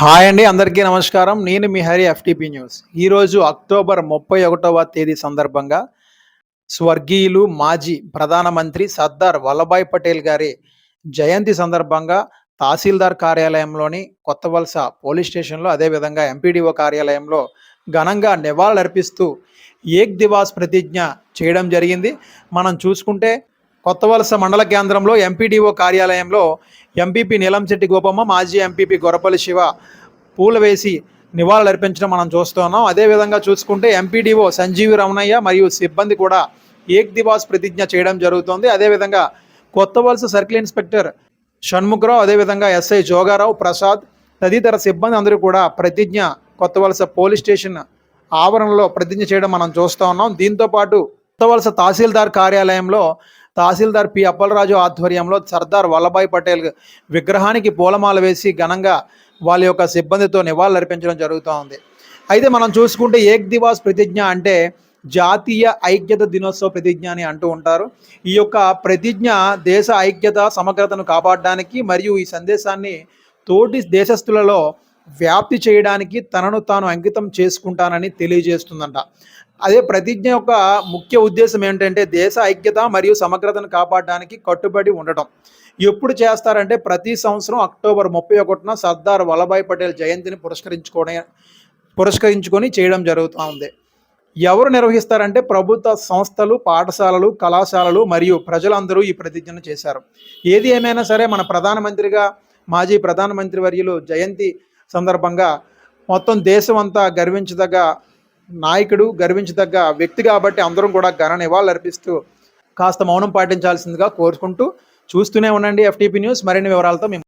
Hi అండి, అందరికీ నమస్కారం. నేను మీ హరి, ఎఫ్టీపీ న్యూస్. ఈరోజు అక్టోబర్ 31వ తేదీ సందర్భంగా స్వర్గీయులు మాజీ ప్రధానమంత్రి సర్దార్ వల్లభాయ్ పటేల్ గారి జయంతి సందర్భంగా తహసీల్దార్ కార్యాలయంలోని కొత్త వలస పోలీస్ స్టేషన్లో, అదేవిధంగా ఎంపీడీఓ కార్యాలయంలో ఘనంగా నివాళులర్పిస్తూ ఏక్ దివాస్ ప్రతిజ్ఞ చేయడం జరిగింది. మనం చూసుకుంటే కొత్త వలస మండల కేంద్రంలో ఎంపీడీఓ కార్యాలయంలో ఎంపీపీ నీలంశెట్టి గోపమ్మ, మాజీ ఎంపీపీ గొర్రపల్లి శివ పూలు వేసి నివాళులర్పించడం మనం చూస్తున్నాం. అదేవిధంగా చూసుకుంటే ఎంపీడీఓ సంజీవి రమణయ్య మరియు సిబ్బంది కూడా ఏక్ దివాస్ ప్రతిజ్ఞ చేయడం జరుగుతుంది. అదేవిధంగా కొత్త వలస సర్కిల్ ఇన్స్పెక్టర్ షణ్ముఖరావు, అదేవిధంగా ఎస్ఐ జోగారావు, ప్రసాద్ తదితర సిబ్బంది అందరూ కూడా ప్రతిజ్ఞ కొత్త వలస పోలీస్ స్టేషన్ ఆవరణలో ప్రతిజ్ఞ చేయడం మనం చూస్తూ ఉన్నాం. దీంతోపాటు కొత్త వలస తహసీల్దార్ కార్యాలయంలో తహసీల్దార్ పి అప్పలరాజు ఆధ్వర్యంలో సర్దార్ వల్లభాయ్ పటేల్ విగ్రహానికి పూలమాల వేసి ఘనంగా వాళ్ళ యొక్క సిబ్బందితో నివాళులర్పించడం జరుగుతూ ఉంది. అయితే మనం చూసుకుంటే ఏక్ దివాస్ ప్రతిజ్ఞ అంటే జాతీయ ఐక్యత దినోత్సవ ప్రతిజ్ఞ అని అంటూ ఉంటారు. ఈ యొక్క ప్రతిజ్ఞ దేశ ఐక్యత సమగ్రతను కాపాడడానికి మరియు ఈ సందేశాన్ని తోటి దేశస్థులలో వ్యాప్తి చేయడానికి తనను తాను అంకితం చేసుకుంటానని తెలియజేస్తుందంట. అదే ప్రతిజ్ఞ యొక్క ముఖ్య ఉద్దేశం ఏంటంటే దేశ ఐక్యత మరియు సమగ్రతను కాపాడడానికి కట్టుబడి ఉండటం. ఎప్పుడు చేస్తారంటే ప్రతి సంవత్సరం అక్టోబర్ 31న సర్దార్ వల్లభాయ్ పటేల్ జయంతిని పురస్కరించుకొని చేయడం జరుగుతూ ఉంది. ఎవరు నిర్వహిస్తారంటే ప్రభుత్వ సంస్థలు, పాఠశాలలు, కళాశాలలు మరియు ప్రజలందరూ ఈ ప్రతిజ్ఞను చేశారు. ఏది ఏమైనా సరే మన ప్రధానమంత్రిగా మాజీ ప్రధానమంత్రి వర్యులు జయంతి సందర్భంగా మొత్తం దేశం అంతా గర్వించదగ్గ నాయకుడు, గర్వించదగ్గ వ్యక్తి కాబట్టి అందరం కూడా ఘన నివాళులు అర్పిస్తూ కాస్త మౌనం పాటించాల్సిందిగా కోరుకుంటూ చూస్తూనే ఉండండి ఎఫ్టీపీ న్యూస్. మరిన్ని వివరాలతో మేము